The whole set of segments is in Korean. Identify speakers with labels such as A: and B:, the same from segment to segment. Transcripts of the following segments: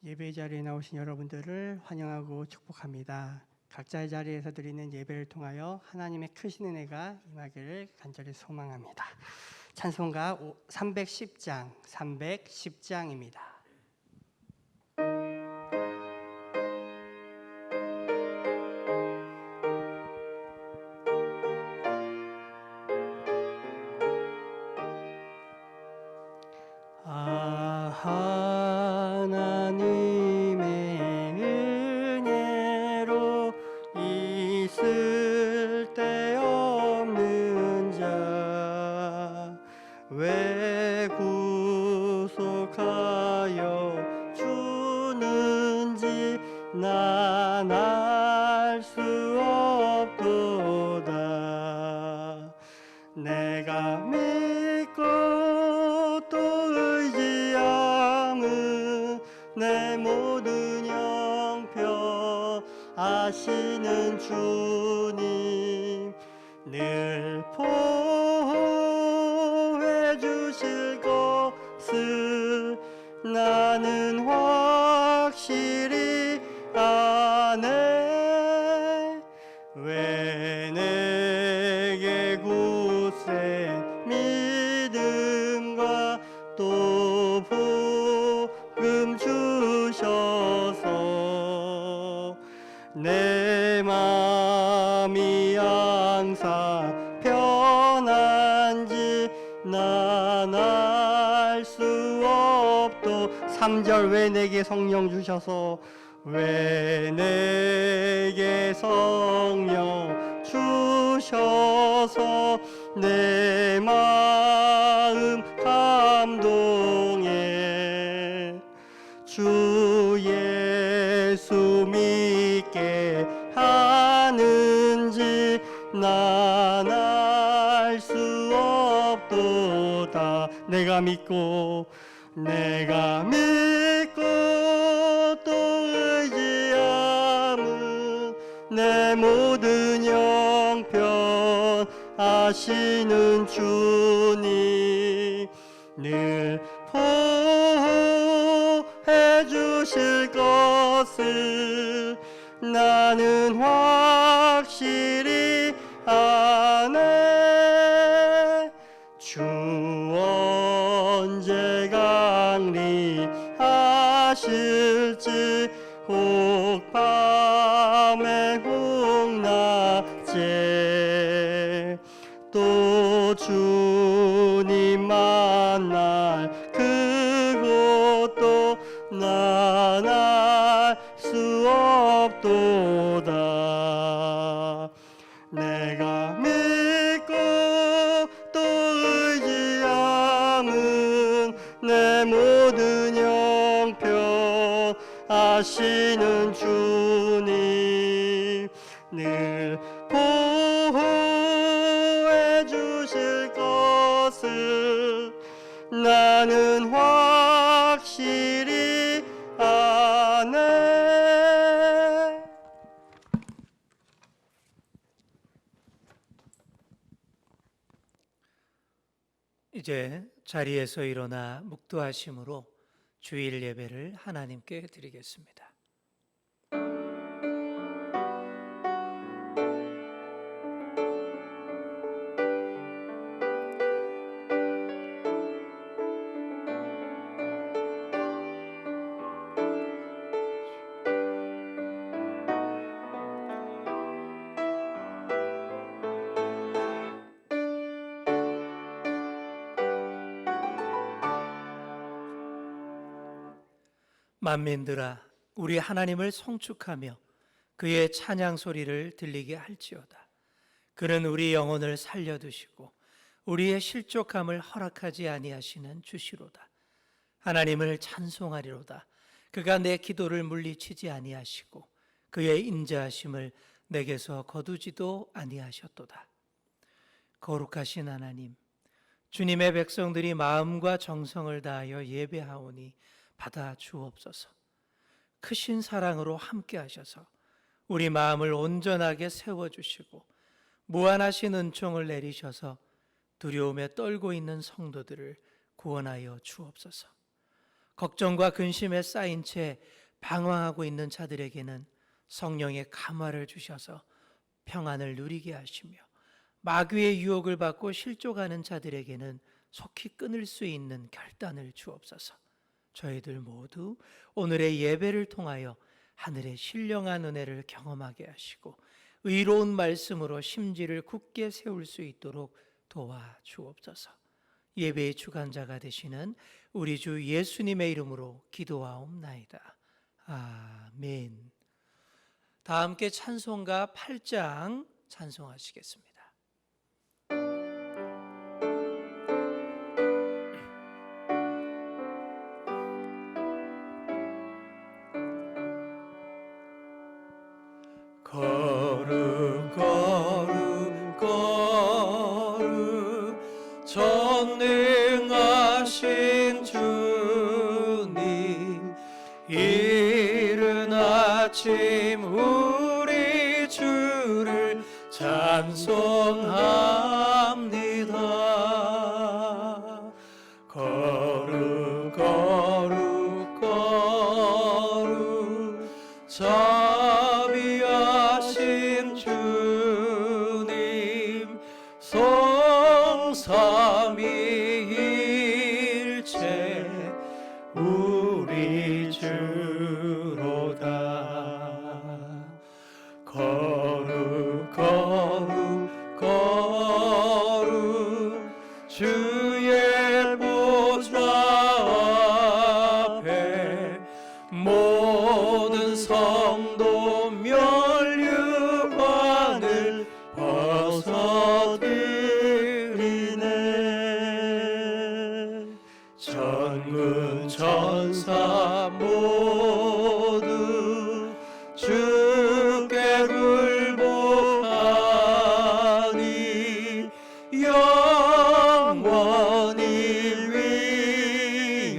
A: 예배 자리에 나오신 여러분들을 환영하고 축복합니다. 각자의 자리에서 드리는 예배를 통하여 하나님의 크신 은혜가 임하기를 간절히 소망합니다. 찬송가 310장입니다. 하나님의 은혜로 있을 데 없는 자 왜 구속하여 주는지 난 알 수 없도다. 내가 믿고 또 의지함은 내 모든 형편 아시는 주님 늘 보호해 주실 것을 나는 확실히 아네. 왜 내게 굳센 믿음과 또 복음 주셔서 내 마음이 항상 편한지 난 알 수 없도. 3절 왜 내게 성령 주셔서 왜 내게 성령 주셔서 내 마음 감동해 주 예수 믿게 하는지 난 알 수 없도다. 내가 믿고 또 의지함은 내 모든 형편 아시는 주님 늘 보호해 주실 것을 나는 확실히 아네. 주 언제 강림하실지 혹 밤에 혹 낮에 또 주님 만날 그곳도 난 알 수 없도다. 내가 믿고 또 의지함은 내 모든 형편 아시는 주님 늘 보호해 주실 것을 나는 확실히 아네.
B: 이제 자리에서 일어나 묵도하심으로 주일 예배를 하나님께 드리겠습니다. 만민들아, 우리 하나님을 송축하며 그의 찬양 소리를 들리게 할지어다. 그는 우리 영혼을 살려두시고 우리의 실족함을 허락하지 아니하시는 주시로다. 하나님을 찬송하리로다. 그가 내 기도를 물리치지 아니하시고 그의 인자하심을 내게서 거두지도 아니하셨도다. 거룩하신 하나님, 주님의 백성들이 마음과 정성을 다하여 예배하오니 받아 주옵소서. 크신 사랑으로 함께 하셔서 우리 마음을 온전하게 세워주시고 무한하신 은총을 내리셔서 두려움에 떨고 있는 성도들을 구원하여 주옵소서. 걱정과 근심에 쌓인 채 방황하고 있는 자들에게는 성령의 감화를 주셔서 평안을 누리게 하시며, 마귀의 유혹을 받고 실족하는 자들에게는 속히 끊을 수 있는 결단을 주옵소서. 저희들 모두 오늘의 예배를 통하여 하늘의 신령한 은혜를 경험하게 하시고 의로운 말씀으로 심지를 굳게 세울 수 있도록 도와주옵소서. 예배의 주관자가 되시는 우리 주 예수님의 이름으로 기도하옵나이다. 아멘. 다 함께 찬송가 8장 찬송하시겠습니다. 거룩 거룩 거룩 전능하신 주님, 이른 아침 우리 주를 찬송합니다. 거룩 거룩 거룩 자비하신 주님, 성삼위일체 우리 주로다. 거룩 거룩 거룩 주의 보좌 앞에 모든 성도 면류관을 벗어드리네. 전군 천사 모두 주께 굴복하니 영원히 위에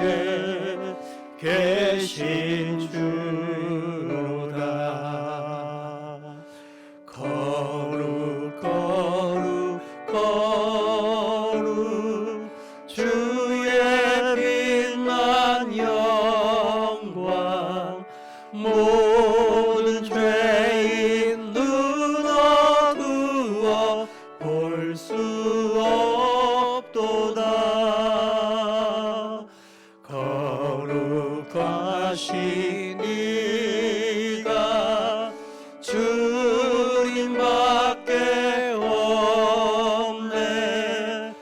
B: 계신 주로다. 거룩 거룩 거룩 주의 빛난 영광, 모든 죄인 눈 어두워 볼 수 없도다. 거룩하신 이가 주님밖에 없네.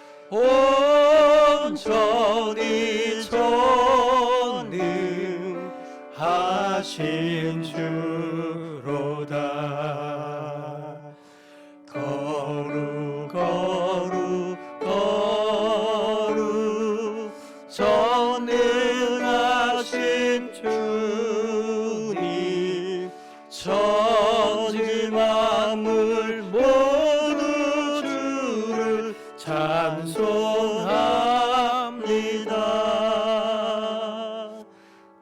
B: 온전히 전능하신 주로다. 거룩 거룩 거룩 전능하신 주님, 천지 만물 모두 주를 찬송합니다.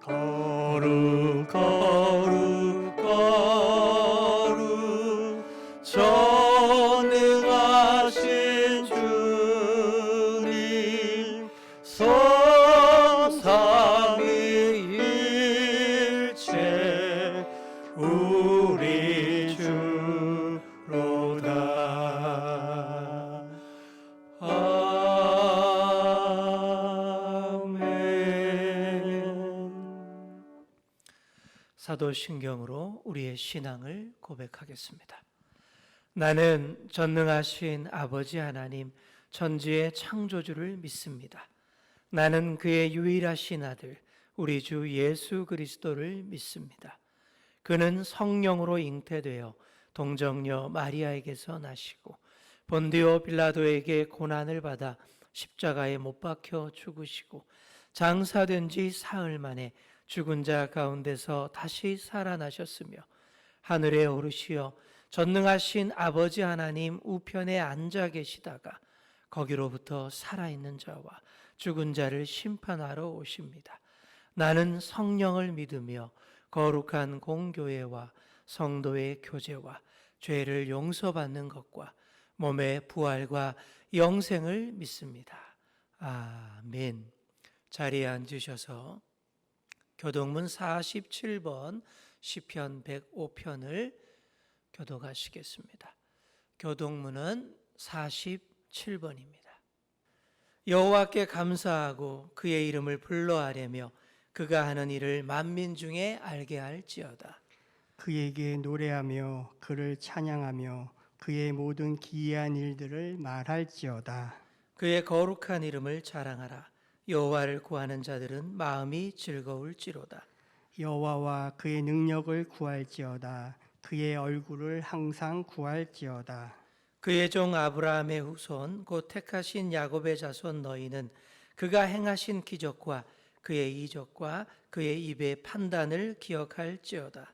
B: 거룩 거룩 거룩 전능하신 주님, 성삼위일체 우리 주로다. 아멘. 사도신경으로 우리의 신앙을 고백하겠습니다. 나는 전능하신 아버지 하나님, 천지의 창조주를 믿습니다. 나는 그의 유일하신 아들 우리 주 예수 그리스도를 믿습니다. 그는 성령으로 잉태되어 동정녀 마리아에게서 나시고 본디오 빌라도에게 고난을 받아 십자가에 못 박혀 죽으시고 장사된 지 사흘 만에 죽은 자 가운데서 다시 살아나셨으며 하늘에 오르시어 전능하신 아버지 하나님 우편에 앉아 계시다가 거기로부터 살아있는 자와 죽은 자를 심판하러 오십니다. 나는 성령을 믿으며 거룩한 공교회와 성도의 교제와 죄를 용서받는 것과 몸의 부활과 영생을 믿습니다. 아멘. 자리에 앉으셔서 교동문 47번 시편 105편을 교독하시겠습니다. 교동문은 47번입니다. 여호와께 감사하고 그의 이름을 불러하려며 그가 하는 일을 만민 중에 알게 할지어다.
A: 그에게 노래하며 그를 찬양하며 그의 모든 기이한 일들을 말할지어다.
B: 그의 거룩한 이름을 자랑하라. 여호와를 구하는 자들은 마음이 즐거울지로다.
A: 여호와와 그의 능력을 구할지어다. 그의 얼굴을 항상 구할지어다.
B: 그의 종 아브라함의 후손 곧 택하신 야곱의 자손 너희는 그가 행하신 기적과 그의 이적과 그의 입의 판단을 기억할지어다.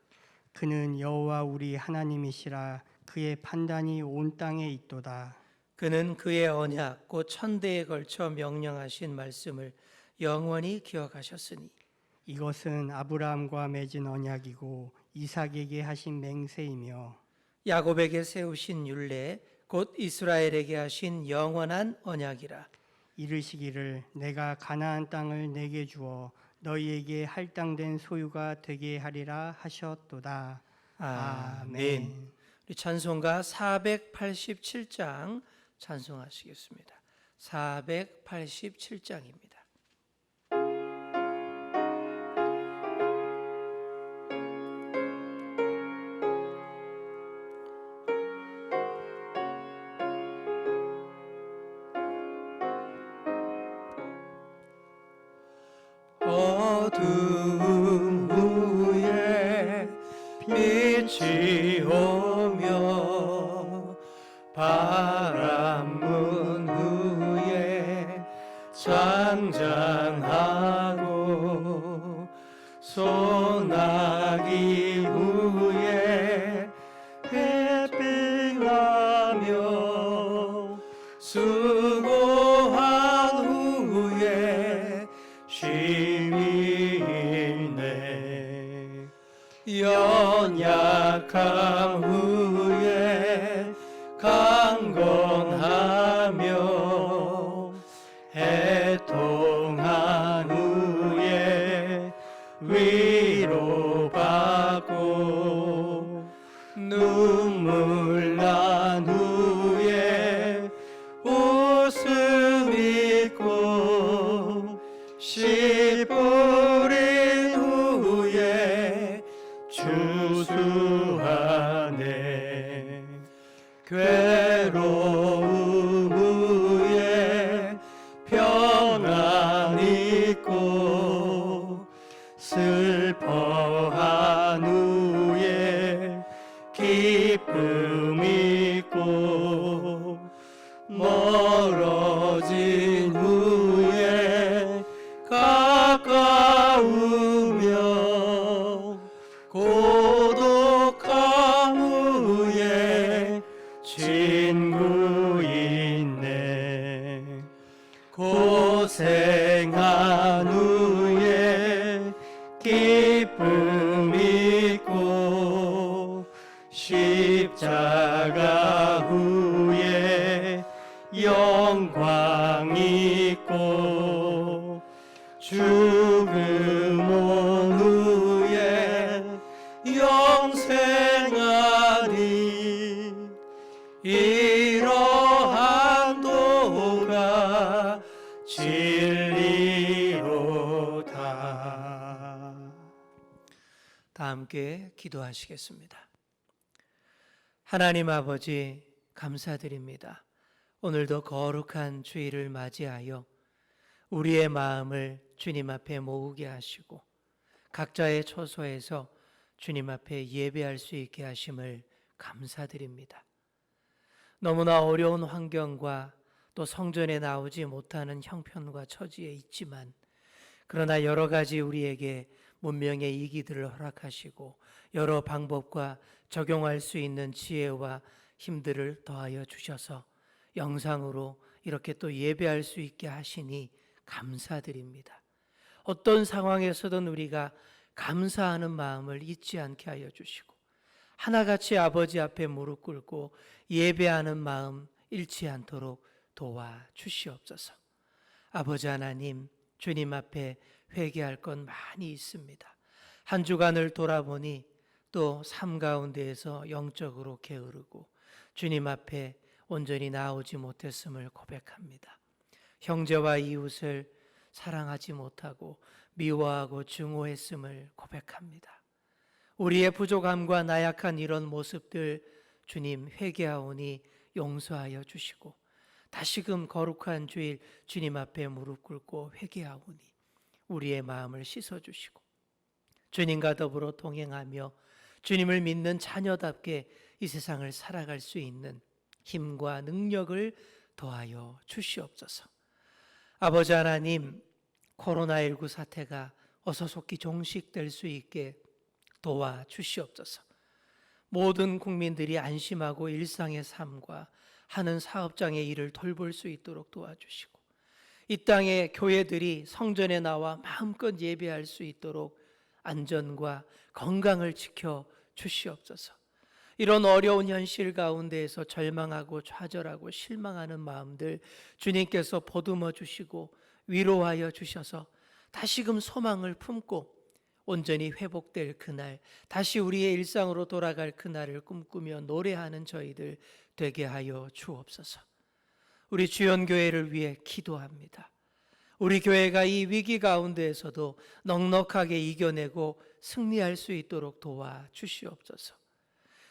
A: 그는 여호와 우리 하나님이시라. 그의 판단이 온 땅에 있도다.
B: 그는 그의 언약 곧 천대에 걸쳐 명령하신 말씀을 영원히 기억하셨으니
A: 이것은 아브라함과 맺은 언약이고 이삭에게 하신 맹세이며
B: 야곱에게 세우신 율례 곧 이스라엘에게 하신 영원한 언약이라.
A: 이르시기를 내가 가나안 땅을 내게 주어 너희에게 할당된 소유가 되게 하리라 하셨도다.
B: 아멘. 우리 찬송가 487장 찬송하시겠습니다. 487장입니다. 어둠 후에 빛이 오며 바람 문 후에 장장하고 소나기 후에 햇빛 나며 수고한 후에 쉼이 있네. 연약함 후에 강건하며 해통한 후에 위로받고 눈물 난 후에 웃음 있고 씨 뿌린 후에 추수하네. 괴로움 후에 평안 있고 슬퍼한 후에 기쁨 있고 멀어진 후에 가까우며 고독한 후에 친구 있네. 고생한 후에 기쁨 있고 십자가 후에 영광 있고 죽음 온 후에 영생하리. 이러한 도가 진리로다. 다 함께 기도하시겠습니다. 하나님 아버지 감사드립니다. 오늘도 거룩한 주일을 맞이하여 우리의 마음을 주님 앞에 모으게 하시고 각자의 처소에서 주님 앞에 예배할 수 있게 하심을 감사드립니다. 너무나 어려운 환경과 또 성전에 나오지 못하는 형편과 처지에 있지만 그러나 여러 가지 우리에게 문명의 이기들을 허락하시고 여러 방법과 적용할 수 있는 지혜와 힘들을 더하여 주셔서 영상으로 이렇게 또 예배할 수 있게 하시니 감사드립니다. 어떤 상황에서든 우리가 감사하는 마음을 잊지 않게 하여 주시고 하나같이 아버지 앞에 무릎 꿇고 예배하는 마음 잃지 않도록 도와주시옵소서. 아버지 하나님, 주님 앞에 회개할 건 많이 있습니다. 한 주간을 돌아보니 또 삶 가운데에서 영적으로 게으르고 주님 앞에 온전히 나오지 못했음을 고백합니다. 형제와 이웃을 사랑하지 못하고 미워하고 증오했음을 고백합니다. 우리의 부족함과 나약한 이런 모습들 주님 회개하오니 용서하여 주시고 다시금 거룩한 주일 주님 앞에 무릎 꿇고 회개하오니 우리의 마음을 씻어주시고 주님과 더불어 동행하며 주님을 믿는 자녀답게 이 세상을 살아갈 수 있는 힘과 능력을 더하여 주시옵소서. 아버지 하나님, 코로나19 사태가 어서 속히 종식될 수 있게 도와주시옵소서. 모든 국민들이 안심하고 일상의 삶과 하는 사업장의 일을 돌볼 수 있도록 도와주시고 이 땅의 교회들이 성전에 나와 마음껏 예배할 수 있도록 안전과 건강을 지켜 주시옵소서. 이런 어려운 현실 가운데에서 절망하고 좌절하고 실망하는 마음들 주님께서 보듬어 주시고 위로하여 주셔서 다시금 소망을 품고 온전히 회복될 그날, 다시 우리의 일상으로 돌아갈 그날을 꿈꾸며 노래하는 저희들 되게 하여 주옵소서. 우리 주연교회를 위해 기도합니다. 우리 교회가 이 위기 가운데에서도 넉넉하게 이겨내고 승리할 수 있도록 도와주시옵소서.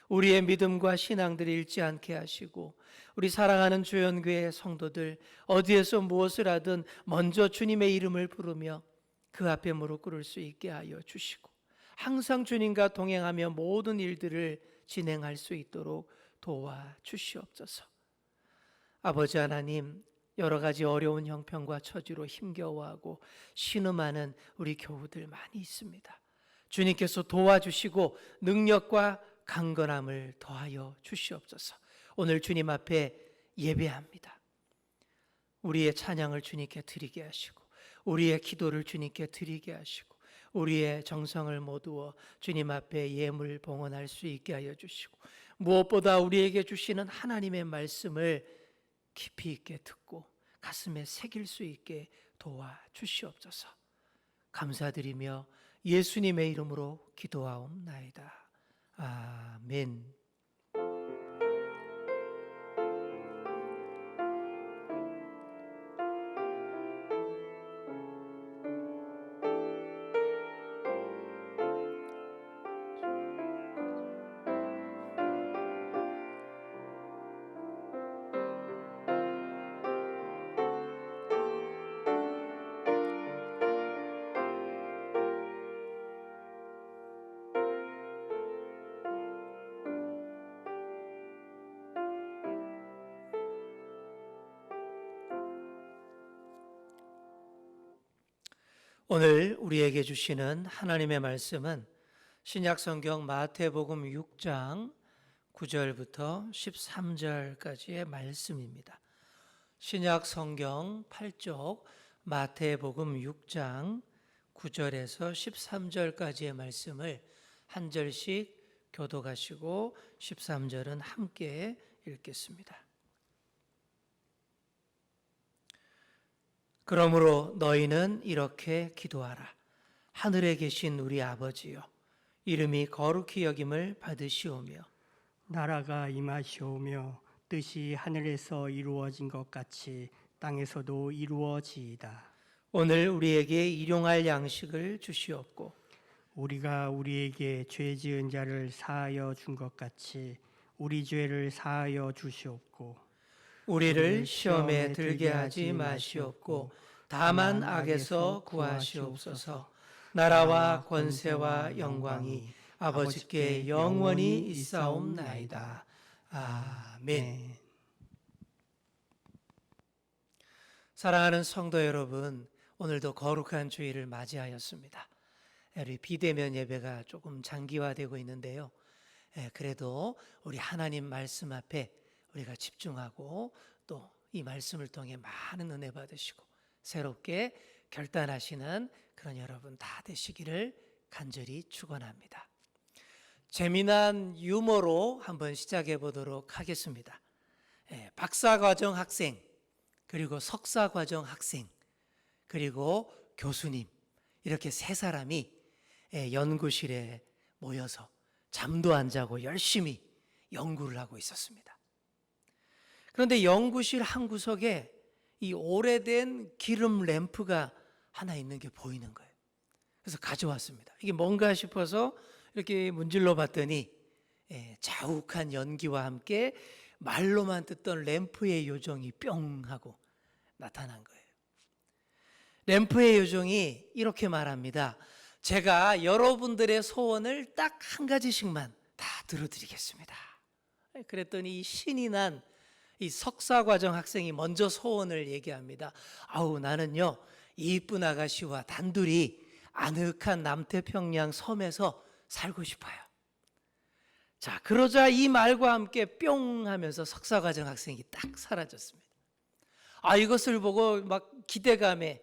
B: 우리의 믿음과 신앙들을 잃지 않게 하시고 우리 사랑하는 주연교회 성도들 어디에서 무엇을 하든 먼저 주님의 이름을 부르며 그 앞에 무릎 꿇을 수 있게 하여 주시고 항상 주님과 동행하며 모든 일들을 진행할 수 있도록 도와주시옵소서. 아버지 하나님, 여러 가지 어려운 형편과 처지로 힘겨워하고 신음하는 우리 교우들 많이 있습니다. 주님께서 도와주시고 능력과 강건함을 더하여 주시옵소서. 오늘 주님 앞에 예배합니다. 우리의 찬양을 주님께 드리게 하시고 우리의 기도를 주님께 드리게 하시고 우리의 정성을 모두어 주님 앞에 예물 봉헌할 수 있게 하여 주시고 무엇보다 우리에게 주시는 하나님의 말씀을 깊이 있게 듣고 가슴에 새길 수 있게 도와주시옵소서. 감사드리며 예수님의 이름으로 기도하옵나이다. 아멘. 오늘 우리에게 주시는 하나님의 말씀은 신약성경 마태복음 6장 9절부터 13절까지의 말씀입니다. 신약성경 8쪽 마태복음 6장 9절에서 13절까지의 말씀을 한 절씩 교독하시고 13절은 함께 읽겠습니다. 그러므로 너희는 이렇게 기도하라. 하늘에 계신 우리 아버지여, 이름이 거룩히 여김을 받으시오며
A: 나라가 임하시오며 뜻이 하늘에서 이루어진 것 같이 땅에서도 이루어지이다.
B: 오늘 우리에게 일용할 양식을 주시옵고
A: 우리가 우리에게 죄 지은 자를 사하여 준 것 같이 우리 죄를 사하여 주시옵고
B: 우리를 시험에 들게 하지 마시옵고 다만 악에서 구하시옵소서. 나라와 권세와 영광이 아버지께 영원히 있사옵나이다. 아멘. 사랑하는 성도 여러분, 오늘도 거룩한 주일을 맞이하였습니다. 우리 비대면 예배가 조금 장기화되고 있는데요. 그래도 우리 하나님 말씀 앞에 우리가 집중하고 또 이 말씀을 통해 많은 은혜 받으시고 새롭게 결단하시는 그런 여러분 다 되시기를 간절히 축원합니다. 재미난 유머로 한번 시작해 보도록 하겠습니다. 박사과정 학생, 그리고 석사과정 학생, 그리고 교수님, 이렇게 세 사람이 연구실에 모여서 잠도 안 자고 열심히 연구를 하고 있었습니다. 그런데 연구실 한 구석에 이 오래된 기름 램프가 하나 있는 게 보이는 거예요. 그래서 가져왔습니다. 이게 뭔가 싶어서 이렇게 문질러 봤더니 자욱한 연기와 함께 말로만 듣던 램프의 요정이 뿅 하고 나타난 거예요. 램프의 요정이 이렇게 말합니다. 제가 여러분들의 소원을 딱 한 가지씩만 다 들어드리겠습니다. 그랬더니 이 신이 난 이 석사과정 학생이 먼저 소원을 얘기합니다. 아우, 나는요 이쁜 아가씨와 단둘이 아늑한 남태평양 섬에서 살고 싶어요. 자, 그러자 이 말과 함께 뿅 하면서 석사과정 학생이 딱 사라졌습니다. 이것을 보고 막 기대감에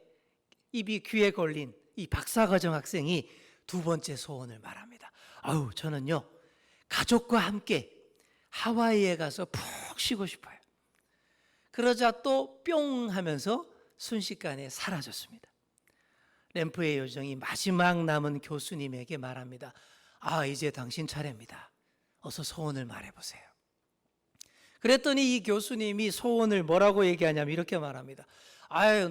B: 입이 귀에 걸린 이 박사과정 학생이 두 번째 소원을 말합니다. 저는요 가족과 함께 하와이에 가서 푹 쉬고 싶어요. 그러자 또 뿅 하면서 순식간에 사라졌습니다. 램프의 요정이 마지막 남은 교수님에게 말합니다. 이제 당신 차례입니다. 어서 소원을 말해보세요. 그랬더니 이 교수님이 소원을 뭐라고 얘기하냐면 이렇게 말합니다.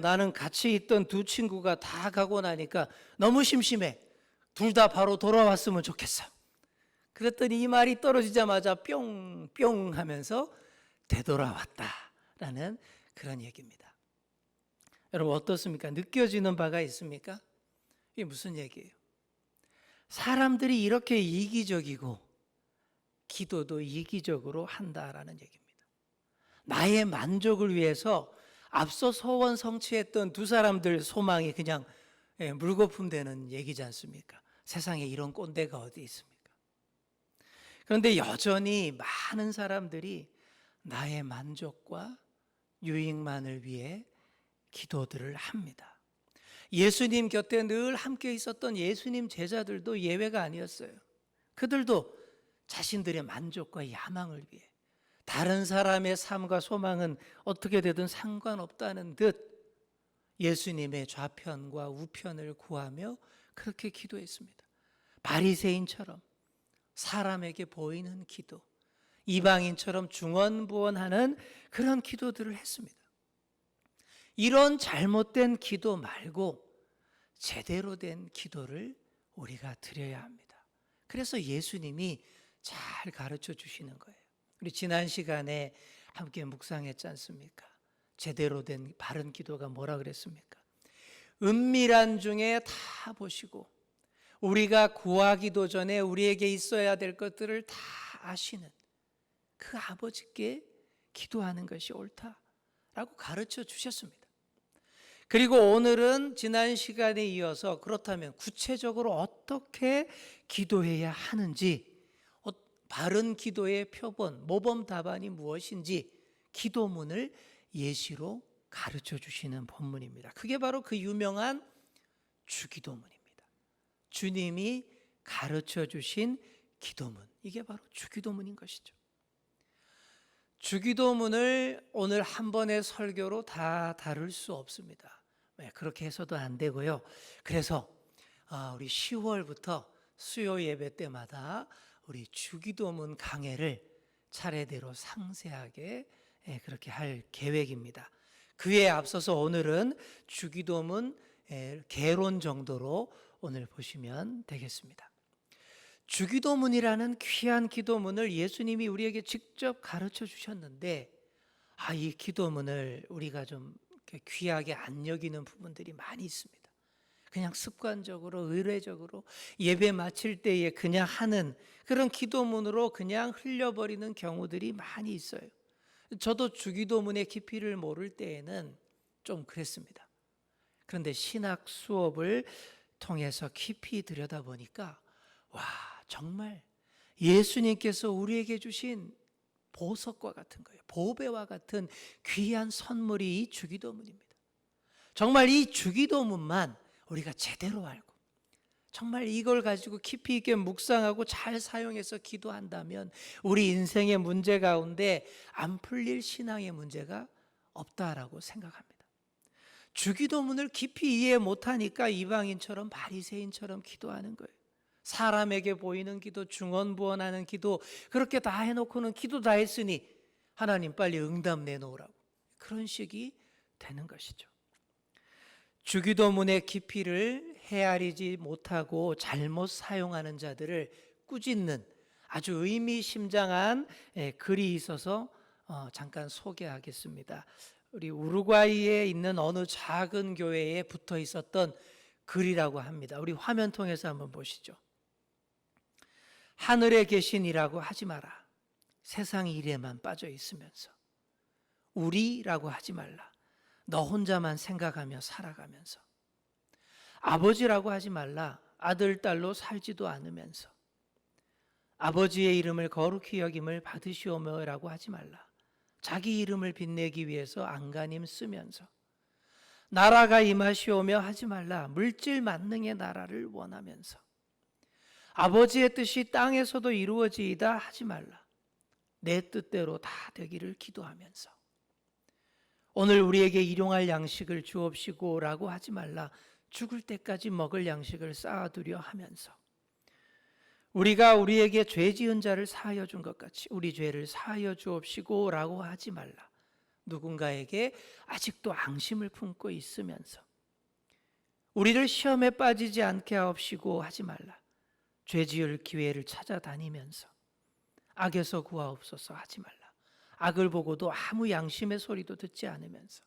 B: 나는 같이 있던 두 친구가 다 가고 나니까 너무 심심해. 둘 다 바로 돌아왔으면 좋겠어. 그랬더니 이 말이 떨어지자마자 뿅뿅 하면서 되돌아왔다라는 그런 얘기입니다. 여러분 어떻습니까? 느껴지는 바가 있습니까? 이게 무슨 얘기예요? 사람들이 이렇게 이기적이고 기도도 이기적으로 한다라는 얘기입니다. 나의 만족을 위해서 앞서 소원 성취했던 두 사람들 소망이 그냥 물거품 되는 얘기지 않습니까? 세상에 이런 꼰대가 어디 있습니까? 그런데 여전히 많은 사람들이 나의 만족과 유익만을 위해 기도들을 합니다. 예수님 곁에 늘 함께 있었던 예수님 제자들도 예외가 아니었어요. 그들도 자신들의 만족과 야망을 위해 다른 사람의 삶과 소망은 어떻게 되든 상관없다는 듯 예수님의 좌편과 우편을 구하며 그렇게 기도했습니다. 바리새인처럼 사람에게 보이는 기도, 이방인처럼 중언부언하는 그런 기도들을 했습니다. 이런 잘못된 기도 말고 제대로 된 기도를 우리가 드려야 합니다. 그래서 예수님이 잘 가르쳐 주시는 거예요. 우리 지난 시간에 함께 묵상했지 않습니까? 제대로 된 바른 기도가 뭐라 그랬습니까? 은밀한 중에 다 보시고 우리가 구하기도 전에 우리에게 있어야 될 것들을 다 아시는 그 아버지께 기도하는 것이 옳다라고 가르쳐 주셨습니다. 그리고 오늘은 지난 시간에 이어서 그렇다면 구체적으로 어떻게 기도해야 하는지, 바른 기도의 표본, 모범 답안이 무엇인지 기도문을 예시로 가르쳐 주시는 본문입니다. 그게 바로 그 유명한 주기도문입니다. 주님이 가르쳐 주신 기도문, 이게 바로 주기도문인 것이죠. 주기도문을 오늘 한 번의 설교로 다 다룰 수 없습니다. 그렇게 해서도 안 되고요. 그래서 우리 10월부터 수요 예배 때마다 우리 주기도문 강해를 차례대로 상세하게 그렇게 할 계획입니다. 그에 앞서서 오늘은 주기도문 개론 정도로 오늘 보시면 되겠습니다. 주기도문이라는 귀한 기도문을 예수님이 우리에게 직접 가르쳐 주셨는데 이 기도문을 우리가 좀 귀하게 안 여기는 부분들이 많이 있습니다. 그냥 습관적으로 의례적으로 예배 마칠 때에 그냥 하는 그런 기도문으로 그냥 흘려버리는 경우들이 많이 있어요. 저도 주기도문의 깊이를 모를 때에는 좀 그랬습니다. 그런데 신학 수업을 통해서 깊이 들여다보니까 정말 예수님께서 우리에게 주신 보석과 같은 거예요. 보배와 같은 귀한 선물이 이 주기도문입니다. 정말 이 주기도문만 우리가 제대로 알고 정말 이걸 가지고 깊이 있게 묵상하고 잘 사용해서 기도한다면 우리 인생의 문제 가운데 안 풀릴 신앙의 문제가 없다라고 생각합니다. 주기도문을 깊이 이해 못하니까 이방인처럼 바리새인처럼 기도하는 거예요. 사람에게 보이는 기도, 중언부언하는 기도, 그렇게 다 해놓고는 기도 다 했으니 하나님 빨리 응답 내놓으라고, 그런 식이 되는 것이죠. 주기도문의 깊이를 헤아리지 못하고 잘못 사용하는 자들을 꾸짖는 아주 의미심장한 글이 있어서 잠깐 소개하겠습니다. 우리 우루과이에 있는 어느 작은 교회에 붙어 있었던 글이라고 합니다. 우리 화면 통해서 한번 보시죠. 하늘에 계신 이라고 하지 마라. 세상 일에만 빠져 있으면서. 우리라고 하지 말라. 너 혼자만 생각하며 살아가면서. 아버지라고 하지 말라. 아들, 딸로 살지도 않으면서. 아버지의 이름을 거룩히 여김을 받으시오며라고 하지 말라. 자기 이름을 빛내기 위해서 안간힘 쓰면서. 나라가 임하시오며 하지 말라. 물질 만능의 나라를 원하면서. 아버지의 뜻이 땅에서도 이루어지이다 하지 말라. 내 뜻대로 다 되기를 기도하면서. 오늘 우리에게 일용할 양식을 주옵시고라고 하지 말라. 죽을 때까지 먹을 양식을 쌓아두려 하면서. 우리가 우리에게 죄 지은 자를 사하여 준 것 같이 우리 죄를 사하여 주옵시고라고 하지 말라. 누군가에게 아직도 앙심을 품고 있으면서. 우리를 시험에 빠지지 않게 하옵시고 하지 말라. 죄 지을 기회를 찾아다니면서. 악에서 구하옵소서 하지 말라. 악을 보고도 아무 양심의 소리도 듣지 않으면서.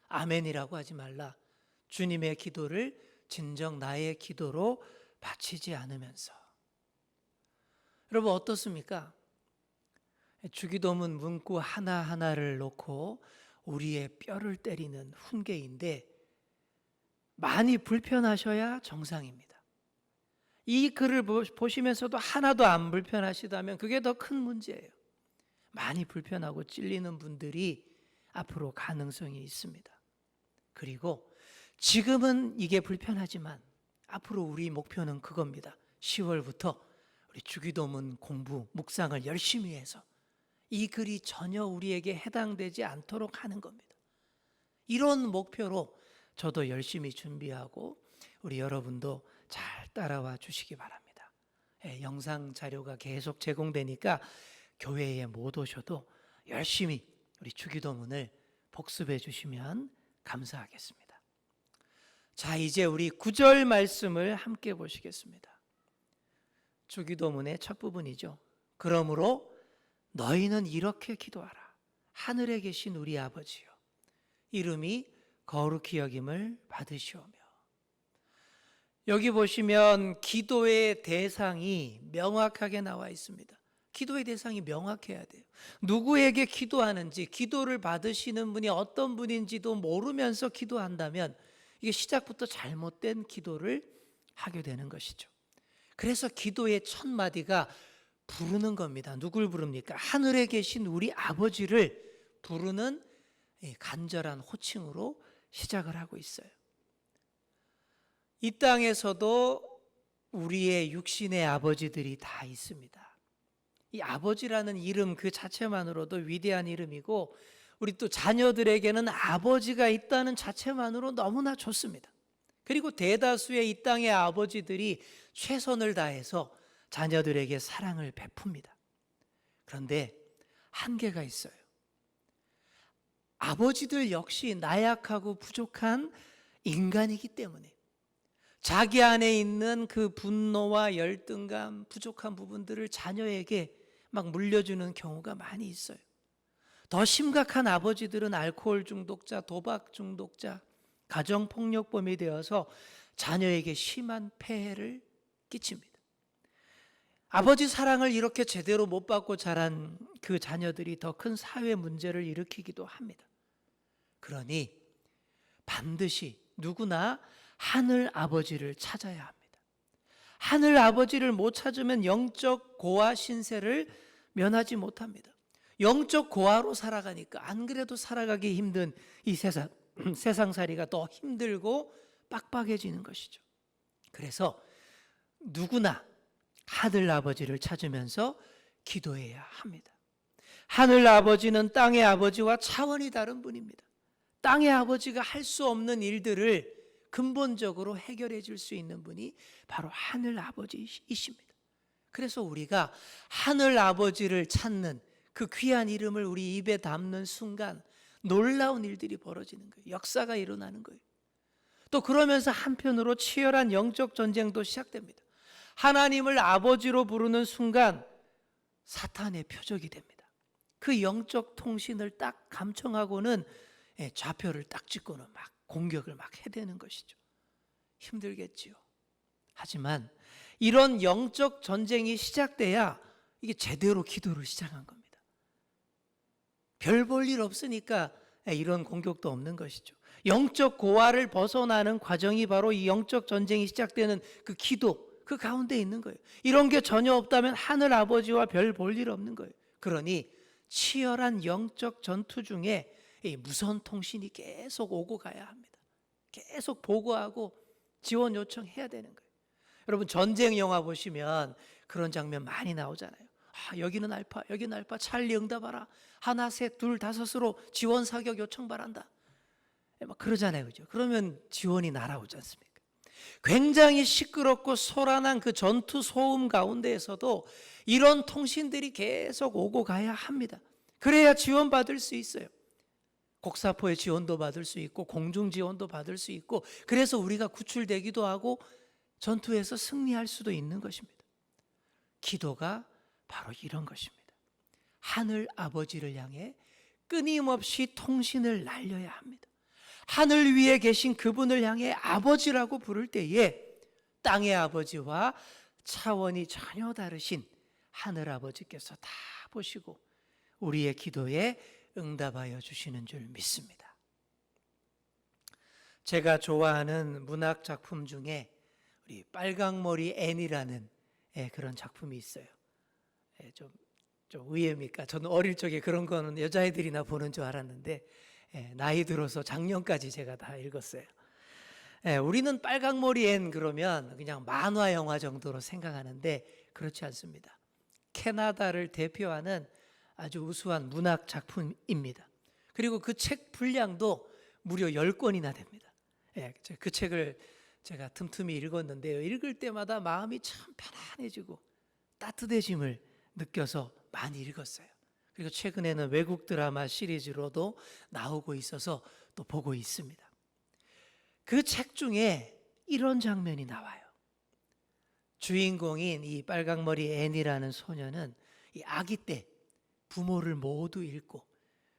B: 아멘이라고 하지 말라. 주님의 기도를 진정 나의 기도로 바치지 않으면서. 여러분 어떻습니까? 주기도문 문구 하나하나를 놓고 우리의 뼈를 때리는 훈계인데 많이 불편하셔야 정상입니다. 이 글을 보시면서도 하나도 안 불편하시다면 그게 더 큰 문제예요. 많이 불편하고 찔리는 분들이 앞으로 가능성이 있습니다. 그리고 지금은 이게 불편하지만 앞으로 우리 목표는 그겁니다. 10월부터 우리 주기도문 공부, 묵상을 열심히 해서 이 글이 전혀 우리에게 해당되지 않도록 하는 겁니다. 이런 목표로 저도 열심히 준비하고 우리 여러분도 잘 따라와 주시기 바랍니다. 영상 자료가 계속 제공되니까 교회에 못 오셔도 열심히 우리 주기도문을 복습해 주시면 감사하겠습니다. 자, 이제 우리 9절 말씀을 함께 보시겠습니다. 주기도문의 첫 부분이죠. 그러므로 너희는 이렇게 기도하라. 하늘에 계신 우리 아버지여, 이름이 거룩히 여김을 받으시오며. 여기 보시면 기도의 대상이 명확하게 나와 있습니다. 기도의 대상이 명확해야 돼요. 누구에게 기도하는지, 기도를 받으시는 분이 어떤 분인지도 모르면서 기도한다면 이게 시작부터 잘못된 기도를 하게 되는 것이죠. 그래서 기도의 첫 마디가 부르는 겁니다. 누굴 부릅니까? 하늘에 계신 우리 아버지를 부르는 간절한 호칭으로 시작을 하고 있어요. 이 땅에서도 우리의 육신의 아버지들이 다 있습니다. 이 아버지라는 이름 그 자체만으로도 위대한 이름이고, 우리 또 자녀들에게는 아버지가 있다는 자체만으로 너무나 좋습니다. 그리고 대다수의 이 땅의 아버지들이 최선을 다해서 자녀들에게 사랑을 베풉니다. 그런데 한계가 있어요. 아버지들 역시 나약하고 부족한 인간이기 때문에 자기 안에 있는 그 분노와 열등감, 부족한 부분들을 자녀에게 막 물려주는 경우가 많이 있어요. 더 심각한 아버지들은 알코올 중독자, 도박 중독자, 가정폭력범이 되어서 자녀에게 심한 폐해를 끼칩니다. 아버지 사랑을 이렇게 제대로 못 받고 자란 그 자녀들이 더 큰 사회 문제를 일으키기도 합니다. 그러니 반드시 누구나 하늘 아버지를 찾아야 합니다. 하늘 아버지를 못 찾으면 영적 고아 신세를 면하지 못합니다. 영적 고아로 살아가니까 안 그래도 살아가기 힘든 이 세상살이가 더 힘들고 빡빡해지는 것이죠. 그래서 누구나 하늘 아버지를 찾으면서 기도해야 합니다. 하늘 아버지는 땅의 아버지와 차원이 다른 분입니다. 땅의 아버지가 할 수 없는 일들을 근본적으로 해결해 줄 수 있는 분이 바로 하늘 아버지이십니다. 그래서 우리가 하늘 아버지를 찾는 그 귀한 이름을 우리 입에 담는 순간 놀라운 일들이 벌어지는 거예요. 역사가 일어나는 거예요. 또 그러면서 한편으로 치열한 영적 전쟁도 시작됩니다. 하나님을 아버지로 부르는 순간 사탄의 표적이 됩니다. 그 영적 통신을 딱 감청하고는 좌표를 딱 찍고는 막 공격을 막 해대는 것이죠. 힘들겠지요. 하지만 이런 영적 전쟁이 시작돼야 이게 제대로 기도를 시작한 겁니다. 별 볼 일 없으니까 이런 공격도 없는 것이죠. 영적 고아를 벗어나는 과정이 바로 이 영적 전쟁이 시작되는 그 기도, 그 가운데 있는 거예요. 이런 게 전혀 없다면 하늘 아버지와 별 볼 일 없는 거예요. 그러니 치열한 영적 전투 중에 이 무선 통신이 계속 오고 가야 합니다. 계속 보고하고 지원 요청해야 되는 거예요. 여러분 전쟁 영화 보시면 그런 장면 많이 나오잖아요. 여기는 알파, 여기는 알파, 찰리 응답하라. 하나, 셋, 둘, 다섯으로 지원 사격 요청 바란다. 막 그러잖아요, 그죠? 그러면 지원이 날아오지 않습니까? 굉장히 시끄럽고 소란한 그 전투 소음 가운데에서도 이런 통신들이 계속 오고 가야 합니다. 그래야 지원받을 수 있어요. 곡사포의 지원도 받을 수 있고 공중 지원도 받을 수 있고 그래서 우리가 구출되기도 하고 전투에서 승리할 수도 있는 것입니다. 기도가 바로 이런 것입니다. 하늘 아버지를 향해 끊임없이 통신을 날려야 합니다. 하늘 위에 계신 그분을 향해 아버지라고 부를 때에 땅의 아버지와 차원이 전혀 다르신 하늘 아버지께서 다 보시고 우리의 기도에 응답하여 주시는 줄 믿습니다. 제가 좋아하는 문학 작품 중에 우리 빨강머리 앤이라는 그런 작품이 있어요. 좀 의외입니까? 저는 어릴 적에 그런 거는 여자애들이나 보는 줄 알았는데 나이 들어서 작년까지 제가 다 읽었어요. 우리는 빨강머리 앤 그러면 그냥 만화 영화 정도로 생각하는데 그렇지 않습니다. 캐나다를 대표하는 아주 우수한 문학 작품입니다. 그리고 그 책 분량도 무려 10권이나 됩니다. 그 책을 제가 틈틈이 읽었는데요. 읽을 때마다 마음이 참 편안해지고 따뜻해짐을 느껴서 많이 읽었어요. 그리고 최근에는 외국 드라마 시리즈로도 나오고 있어서 또 보고 있습니다. 그 책 중에 이런 장면이 나와요. 주인공인 이 빨강머리 앤이라는 소녀는 이 아기 때 부모를 모두 잃고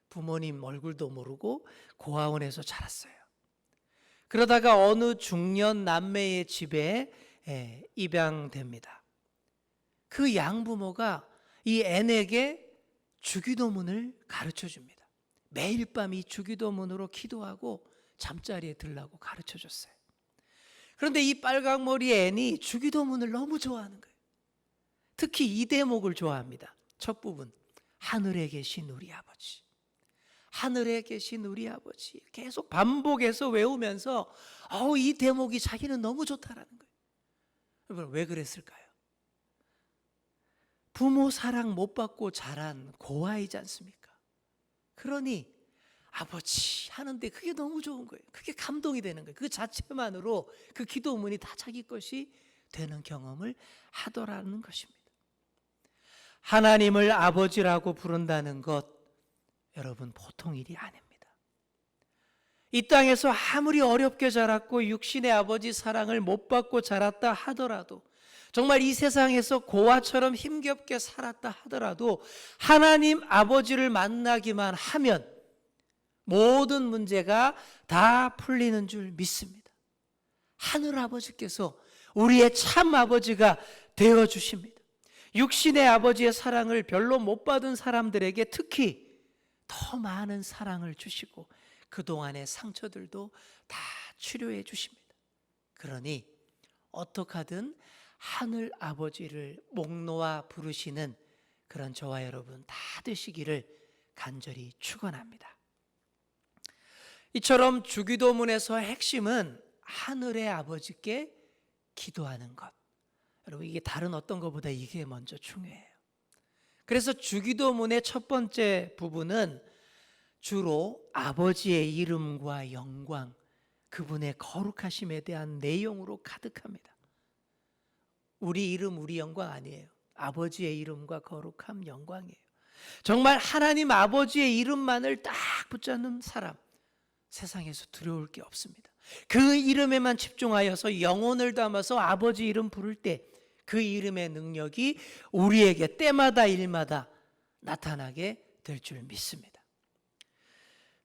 B: 부모님 얼굴도 모르고 고아원에서 자랐어요. 그러다가 어느 중년 남매의 집에 입양됩니다. 그 양부모가 이 앤에게 주기도문을 가르쳐 줍니다. 매일 밤 이 주기도문으로 기도하고 잠자리에 들라고 가르쳐 줬어요. 그런데 이 빨강머리 앤이 주기도문을 너무 좋아하는 거예요. 특히 이 대목을 좋아합니다. 첫 부분, 하늘에 계신 우리 아버지, 하늘에 계신 우리 아버지 계속 반복해서 외우면서 이 대목이 자기는 너무 좋다라는 거예요. 여러분 왜 그랬을까요? 부모 사랑 못 받고 자란 고아이지 않습니까? 그러니 아버지 하는데 그게 너무 좋은 거예요. 그게 감동이 되는 거예요. 그 자체만으로 그 기도문이 다 자기 것이 되는 경험을 하더라는 것입니다. 하나님을 아버지라고 부른다는 것, 여러분 보통 일이 아닙니다. 이 땅에서 아무리 어렵게 자랐고 육신의 아버지 사랑을 못 받고 자랐다 하더라도, 정말 이 세상에서 고아처럼 힘겹게 살았다 하더라도 하나님 아버지를 만나기만 하면 모든 문제가 다 풀리는 줄 믿습니다. 하늘 아버지께서 우리의 참 아버지가 되어주십니다. 육신의 아버지의 사랑을 별로 못 받은 사람들에게 특히 더 많은 사랑을 주시고 그동안의 상처들도 다 치료해 주십니다. 그러니 어떻게 하든 하늘 아버지를 목 놓아 부르시는 그런 저와 여러분 다 되시기를 간절히 축원합니다. 이처럼 주기도문에서 핵심은 하늘의 아버지께 기도하는 것. 여러분 이게 다른 어떤 것보다 이게 먼저 중요해요. 그래서 주기도문의 첫 번째 부분은 주로 아버지의 이름과 영광, 그분의 거룩하심에 대한 내용으로 가득합니다. 우리 이름, 우리 영광 아니에요. 아버지의 이름과 거룩함, 영광이에요. 정말 하나님 아버지의 이름만을 딱 붙잡는 사람, 세상에서 두려울 게 없습니다. 그 이름에만 집중하여서 영혼을 담아서 아버지 이름 부를 때 그 이름의 능력이 우리에게 때마다 일마다 나타나게 될 줄 믿습니다.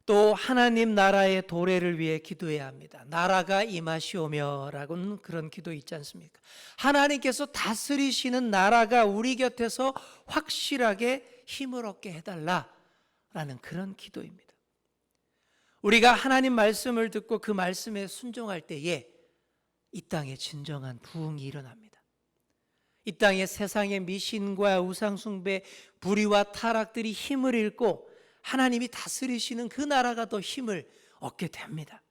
B: 또 하나님 나라의 도래를 위해 기도해야 합니다. 나라가 임하시오며 라고는 그런 기도 있지 않습니까? 하나님께서 다스리시는 나라가 우리 곁에서 확실하게 힘을 얻게 해달라라는 그런 기도입니다. 우리가 하나님 말씀을 듣고 그 말씀에 순종할 때에 이 땅에 진정한 부흥이 일어납니다. 이 땅에 세상의 미신과 우상숭배, 불의와 타락들이 힘을 잃고 하나님이 다스리시는 그 나라가 더 힘을 얻게 됩니다.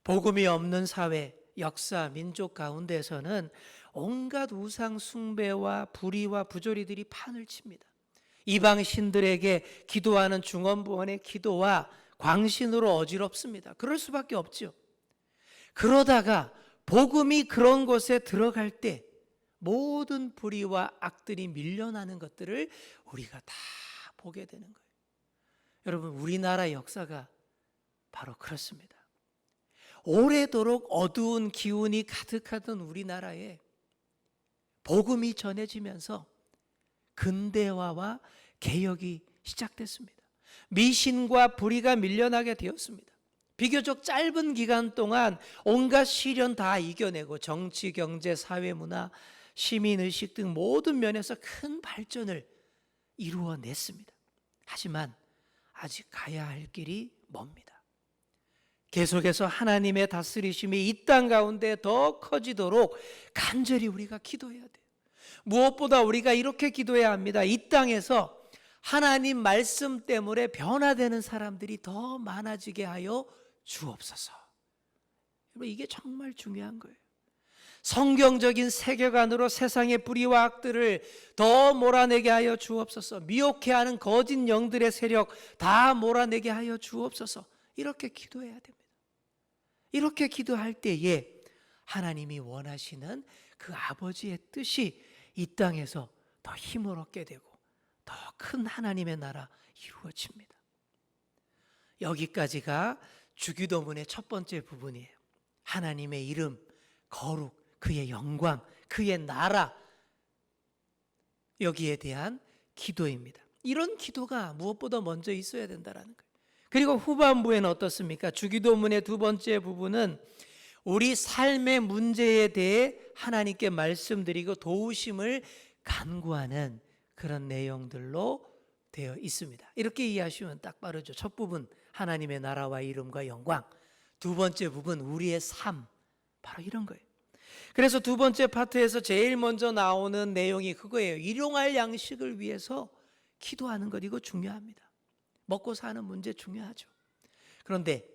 B: 복음이 없는 사회, 역사, 민족 가운데서는 온갖 우상숭배와 불의와 부조리들이 판을 칩니다. 이방 신들에게 기도하는 중언부언의 기도와 광신으로 어지럽습니다. 그럴 수밖에 없죠. 그러다가 복음이 그런 곳에 들어갈 때 모든 불의와 악들이 밀려나는 것들을 우리가 다 보게 되는 거예요. 여러분, 우리나라 역사가 바로 그렇습니다. 오래도록 어두운 기운이 가득하던 우리나라에 복음이 전해지면서 근대화와 개혁이 시작됐습니다. 미신과 불의가 밀려나게 되었습니다. 비교적 짧은 기간 동안 온갖 시련 다 이겨내고 정치, 경제, 사회, 문화, 시민의식 등 모든 면에서 큰 발전을 이루어냈습니다. 하지만 아직 가야 할 길이 멉니다. 계속해서 하나님의 다스리심이 이 땅 가운데 더 커지도록 간절히 우리가 기도해야 돼요. 무엇보다 우리가 이렇게 기도해야 합니다. 이 땅에서 하나님 말씀 때문에 변화되는 사람들이 더 많아지게 하여 주옵소서. 여러분, 이게 정말 중요한 거예요. 성경적인 세계관으로 세상의 불의와 악들을 더 몰아내게 하여 주옵소서. 미혹해 하는 거짓 영들의 세력 다 몰아내게 하여 주옵소서. 이렇게 기도해야 됩니다. 이렇게 기도할 때에 하나님이 원하시는 그 아버지의 뜻이 이 땅에서 더 힘을 얻게 되고 더 큰 하나님의 나라 이루어집니다. 여기까지가 주기도문의 첫 번째 부분이에요. 하나님의 이름, 거룩, 그의 영광, 그의 나라, 여기에 대한 기도입니다. 이런 기도가 무엇보다 먼저 있어야 된다는 거예요. 그리고 후반부에는 어떻습니까? 주기도문의 두 번째 부분은 우리 삶의 문제에 대해 하나님께 말씀드리고 도우심을 간구하는 그런 내용들로 되어 있습니다. 이렇게 이해하시면 딱 빠르죠. 첫 부분, 하나님의 나라와 이름과 영광. 두 번째 부분, 우리의 삶. 바로 이런 거예요. 그래서 두 번째 파트에서 제일 먼저 나오는 내용이 그거예요. 일용할 양식을 위해서 기도하는 것, 이거 중요합니다. 먹고 사는 문제 중요하죠. 그런데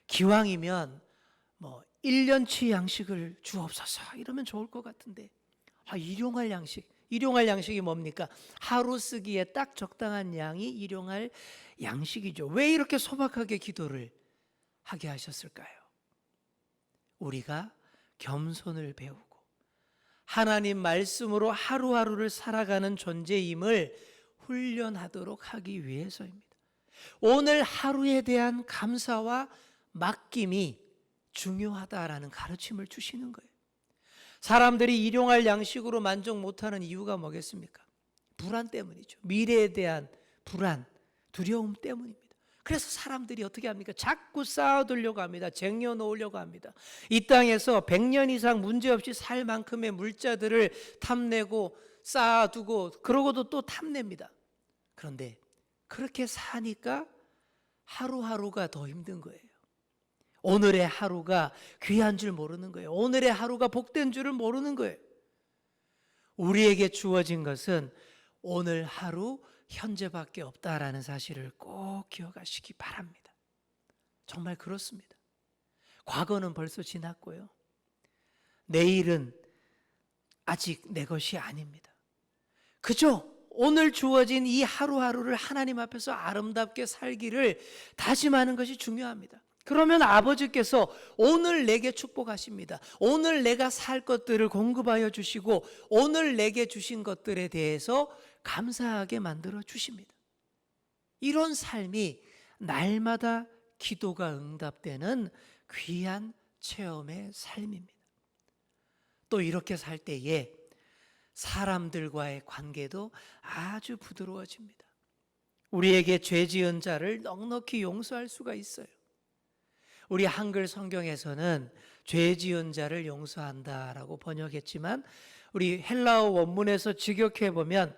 B: 기왕이면 1년치 양식을 주옵소서 이러면 좋을 것 같은데, 일용할 양식이 뭡니까? 하루 쓰기에 딱 적당한 양이 일용할 양식이죠. 왜 이렇게 소박하게 기도를 하게 하셨을까요? 우리가 겸손을 배우고 하나님 말씀으로 하루하루를 살아가는 존재임을 훈련하도록 하기 위해서입니다. 오늘 하루에 대한 감사와 맡김이 중요하다라는 가르침을 주시는 거예요. 사람들이 일용할 양식으로 만족 못하는 이유가 뭐겠습니까? 불안 때문이죠. 미래에 대한 불안, 두려움 때문입니다. 그래서 사람들이 어떻게 합니까? 자꾸 쌓아두려고 합니다. 쟁여놓으려고 합니다. 이 땅에서 100년 이상 문제없이 살 만큼의 물자들을 탐내고 쌓아두고 그러고도 또 탐냅니다. 그런데 그렇게 사니까 하루하루가 더 힘든 거예요. 오늘의 하루가 귀한 줄 모르는 거예요. 오늘의 하루가 복된 줄을 모르는 거예요. 우리에게 주어진 것은 오늘 하루 현재밖에 없다라는 사실을 꼭 기억하시기 바랍니다. 정말 그렇습니다. 과거는 벌써 지났고요. 내일은 아직 내 것이 아닙니다. 그저 오늘 주어진 이 하루하루를 하나님 앞에서 아름답게 살기를 다짐하는 것이 중요합니다. 그러면 아버지께서 오늘 내게 축복하십니다. 오늘 내가 살 것들을 공급하여 주시고 오늘 내게 주신 것들에 대해서 감사하게 만들어 주십니다. 이런 삶이 날마다 기도가 응답되는 귀한 체험의 삶입니다. 또 이렇게 살 때에 사람들과의 관계도 아주 부드러워집니다. 우리에게 죄 지은 자를 넉넉히 용서할 수가 있어요. 우리 한글 성경에서는 죄 지은 자를 용서한다라고 번역했지만 우리 헬라어 원문에서 직역해 보면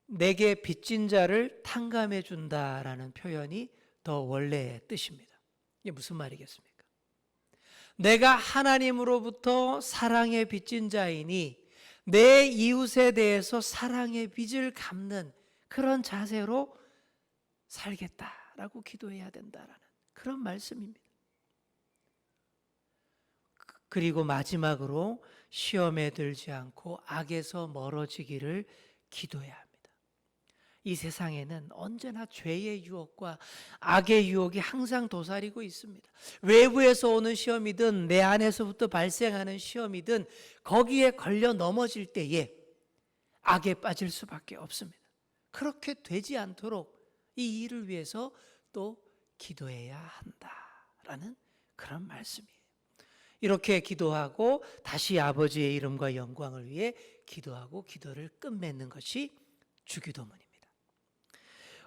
B: 내게 빚진 자를 탕감해 준다라는 표현이 더 원래의 뜻입니다. 이게 무슨 말이겠습니까? 내가 하나님으로부터 사랑에 빚진 자이니 내 이웃에 대해서 사랑의 빚을 갚는 그런 자세로 살겠다라고 기도해야 된다라는 그런 말씀입니다. 그리고 마지막으로 시험에 들지 않고 악에서 멀어지기를 기도해야 합니다. 이 세상에는 언제나 죄의 유혹과 악의 유혹이 항상 도사리고 있습니다. 외부에서 오는 시험이든 내 안에서부터 발생하는 시험이든 거기에 걸려 넘어질 때에 악에 빠질 수밖에 없습니다. 그렇게 되지 않도록 이 일을 위해서 또 기도해야 한다라는 그런 말씀이에요. 이렇게 기도하고 다시 아버지의 이름과 영광을 위해 기도하고 기도를 끝맺는 것이 주기도문입니다.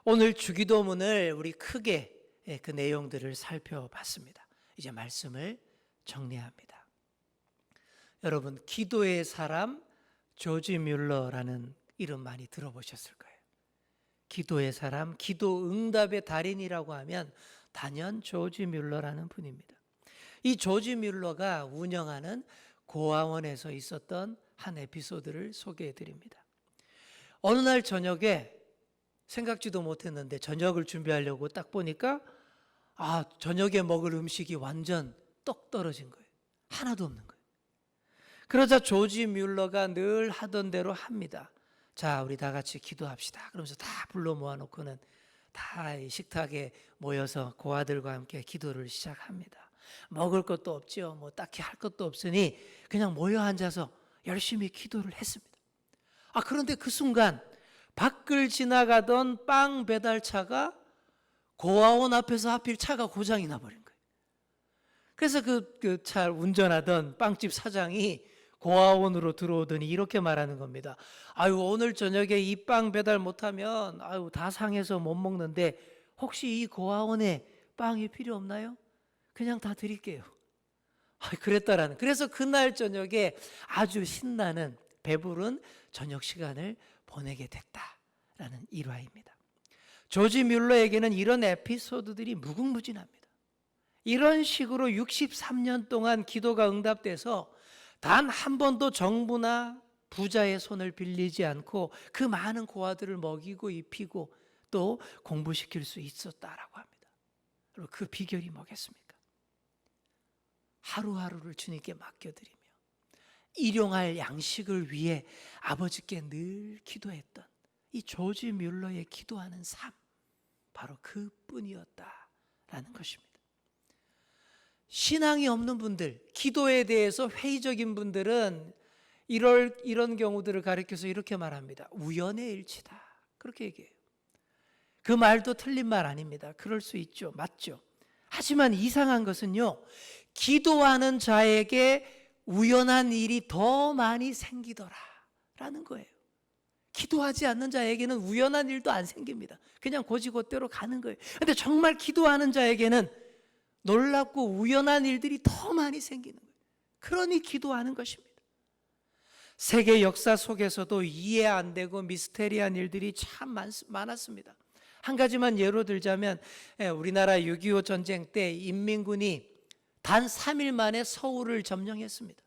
B: 오늘 주기도문을 우리 크게 그 내용들을 살펴봤습니다. 이제 말씀을 정리합니다. 여러분, 기도의 사람 조지 뮬러라는 이름 많이 들어보셨을 거예요. 기도의 사람, 기도 응답의 달인이라고 하면 단연 조지 뮬러라는 분입니다. 이 조지 뮬러가 운영하는 고아원에서 있었던 한 에피소드를 소개해 드립니다. 어느 날 저녁에 생각지도 못했는데 저녁을 준비하려고 딱 보니까 저녁에 먹을 음식이 완전 떡 떨어진 거예요. 하나도 없는 거예요. 그러자 조지 뮬러가 늘 하던 대로 합니다. 자, 우리 다 같이 기도합시다. 그러면서 다 불러 모아놓고는 다 식탁에 모여서 고아들과 함께 기도를 시작합니다. 먹을 것도 없지요. 뭐 딱히 할 것도 없으니 그냥 모여 앉아서 열심히 기도를 했습니다. 그런데 그 순간 밖을 지나가던 빵 배달차가 고아원 앞에서 하필 차가 고장이 나버린 거예요. 그래서 그 차 운전하던 빵집 사장이 고아원으로 들어오더니 이렇게 말하는 겁니다. 오늘 저녁에 이 빵 배달 못하면 다 상해서 못 먹는데 혹시 이 고아원에 빵이 필요 없나요? 그냥 다 드릴게요. 그랬다라는. 그래서 그날 저녁에 아주 신나는 배부른 저녁 시간을 보내게 됐다라는 일화입니다. 조지 뮬러에게는 이런 에피소드들이 무궁무진합니다. 이런 식으로 63년 동안 기도가 응답돼서 단 한 번도 정부나 부자의 손을 빌리지 않고 그 많은 고아들을 먹이고 입히고 또 공부시킬 수 있었다라고 합니다. 그리고 그 비결이 뭐겠습니까? 하루하루를 주님께 맡겨드리며 일용할 양식을 위해 아버지께 늘 기도했던 이 조지 뮬러의 기도하는 삶, 바로 그뿐이었다라는 것입니다. 신앙이 없는 분들, 기도에 대해서 회의적인 분들은 이런 경우들을 가리켜서 이렇게 말합니다. 우연의 일치다. 그렇게 얘기해요. 그 말도 틀린 말 아닙니다. 그럴 수 있죠. 맞죠. 하지만 이상한 것은요, 기도하는 자에게 우연한 일이 더 많이 생기더라라는 거예요. 기도하지 않는 자에게는 우연한 일도 안 생깁니다. 그냥 곧이곧대로 가는 거예요. 그런데 정말 기도하는 자에게는 놀랍고 우연한 일들이 더 많이 생기는 거예요. 그러니 기도하는 것입니다. 세계 역사 속에서도 이해 안 되고 미스테리한 일들이 참 많았습니다. 한 가지만 예로 들자면 우리나라 6.25 전쟁 때 인민군이 단 3일 만에 서울을 점령했습니다.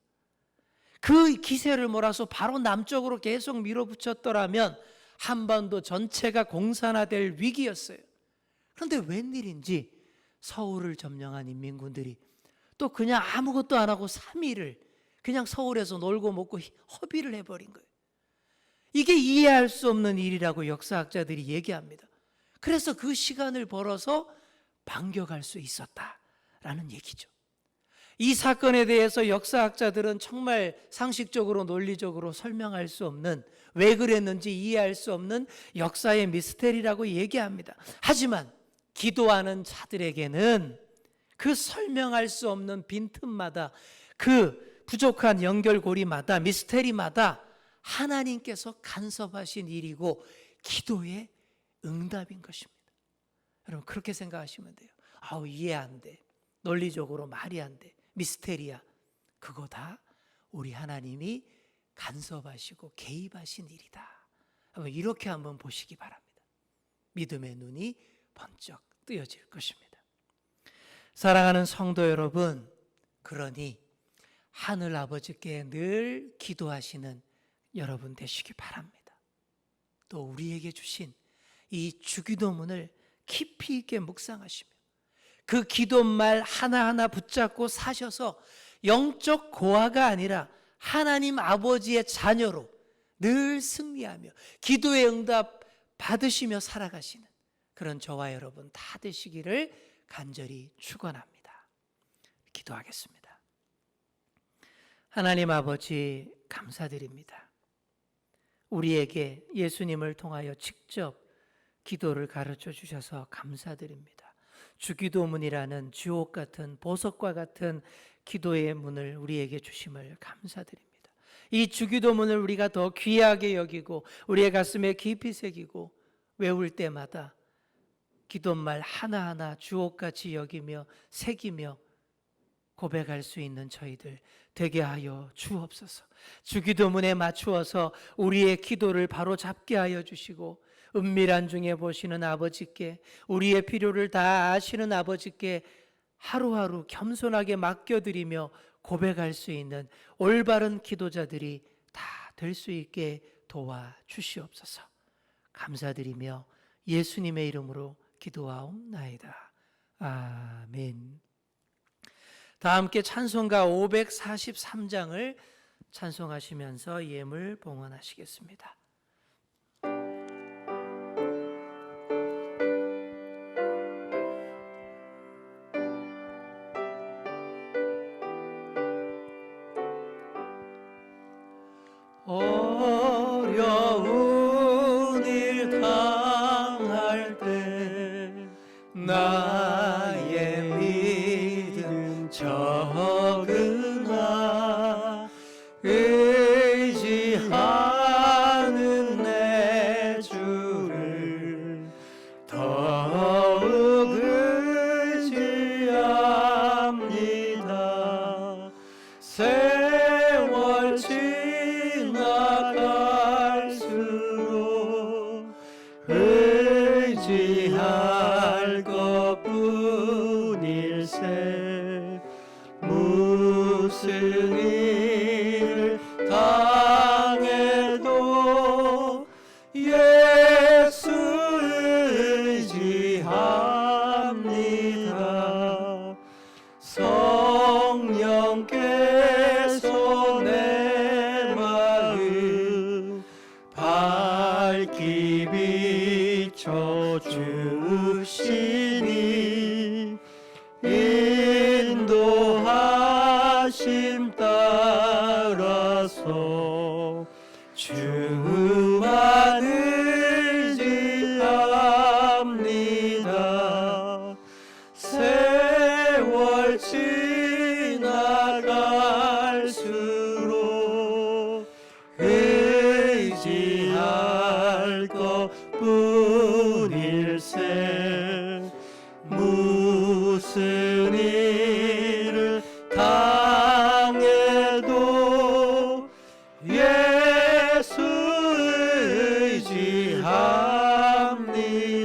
B: 그 기세를 몰아서 바로 남쪽으로 계속 밀어붙였더라면 한반도 전체가 공산화될 위기였어요. 그런데 웬일인지 서울을 점령한 인민군들이 또 그냥 아무것도 안 하고 3일을 그냥 서울에서 놀고 먹고 허비를 해버린 거예요. 이게 이해할 수 없는 일이라고 역사학자들이 얘기합니다. 그래서 그 시간을 벌어서 반격할 수 있었다라는 얘기죠. 이 사건에 대해서 역사학자들은 정말 상식적으로 논리적으로 설명할 수 없는, 왜 그랬는지 이해할 수 없는 역사의 미스테리라고 얘기합니다. 하지만 기도하는 자들에게는 그 설명할 수 없는 빈틈마다, 그 부족한 연결고리마다, 미스테리마다 하나님께서 간섭하신 일이고 기도의 응답인 것입니다. 여러분 그렇게 생각하시면 돼요. 아우 이해 안 돼, 논리적으로 말이 안 돼, 미스테리야. 그거 다 우리 하나님이 간섭하시고 개입하신 일이다. 이렇게 한번 보시기 바랍니다. 믿음의 눈이 번쩍 뜨여질 것입니다. 사랑하는 성도 여러분, 그러니 하늘 아버지께 늘 기도하시는 여러분 되시기 바랍니다. 또 우리에게 주신 이 주기도문을 깊이 있게 묵상하시며 그 기도말 하나하나 붙잡고 사셔서 영적 고아가 아니라 하나님 아버지의 자녀로 늘 승리하며 기도의 응답 받으시며 살아가시는 그런 저와 여러분 다 되시기를 간절히 축원합니다. 기도하겠습니다. 하나님 아버지 감사드립니다. 우리에게 예수님을 통하여 직접 기도를 가르쳐 주셔서 감사드립니다. 주기도문이라는 주옥 같은 보석과 같은 기도의 문을 우리에게 주심을 감사드립니다. 이 주기도문을 우리가 더 귀하게 여기고 우리의 가슴에 깊이 새기고 외울 때마다 기도말 하나하나 주옥같이 여기며 새기며 고백할 수 있는 저희들 되게 하여 주옵소서. 주기도문에 맞추어서 우리의 기도를 바로 잡게 하여 주시고 은밀한 중에 보시는 아버지께, 우리의 필요를 다 아시는 아버지께 하루하루 겸손하게 맡겨드리며 고백할 수 있는 올바른 기도자들이 다 될 수 있게 도와주시옵소서. 감사드리며 예수님의 이름으로 기도하옵나이다. 아멘. 다 함께 찬송가 543장을 찬송하시면서 예물 봉헌하시겠습니다. 어려운 일 당할 때 나의 믿음 적으나 의지하는 내 주를 더욱 의지합니다. 세월 지나갈수록 의지할 것뿐일세. 무슨 일 당해도 예수 의지합니다. 성령께서 내 마음 밝히 비춰주시니 인도하심 따라서 주만 의지합니다. 세월 지나갈수록 의지할 것뿐일세. 무슨 일을 당해도 예수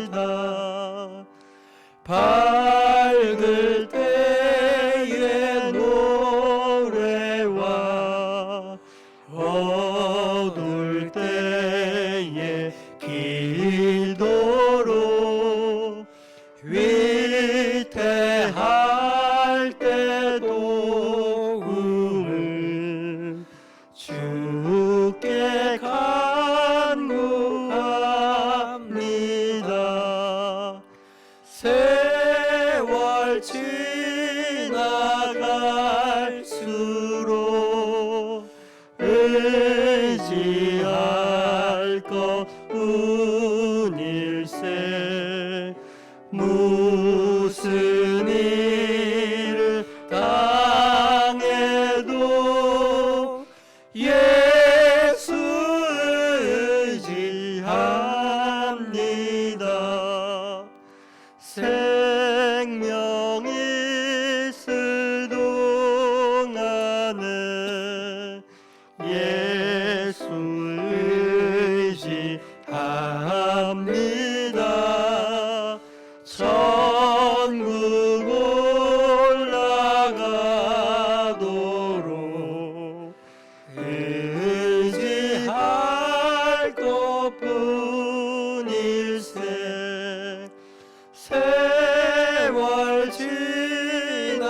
B: 의지합니다. 밝을 때의 노래와 어두울 때의 기도로 위태할 때 도움을 주께 가 것뿐일세. 세월 지나갈수록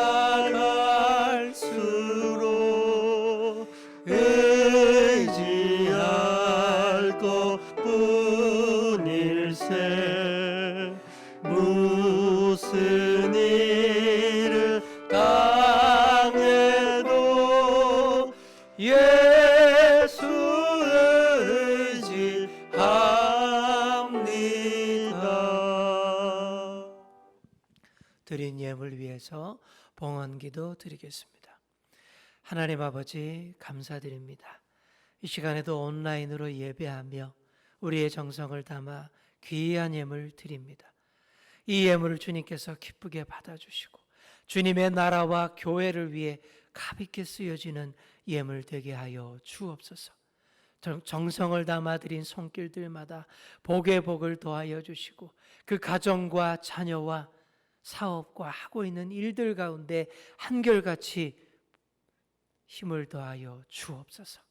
B: 의지할 것뿐일세. 무슨 일을 당해도 예수 의지합니다. 드린 예물 위해서 봉헌기도 드리겠습니다. 하나님 아버지, 감사드립니다. 이 시간에도 온라인으로 예배하며 우리의 정성을 담아 귀한 예물 드립니다. 이 예물을 주님께서 기쁘게 받아주시고 주님의 나라와 교회를 위해 가볍게 쓰여지는 예물 되게 하여 주옵소서. 정성을 담아 드린 손길들마다 복의 복을 더하여 주시고 그 가정과 자녀와 사업과 하고 있는 일들 가운데 한결같이 힘을 더하여 주옵소서.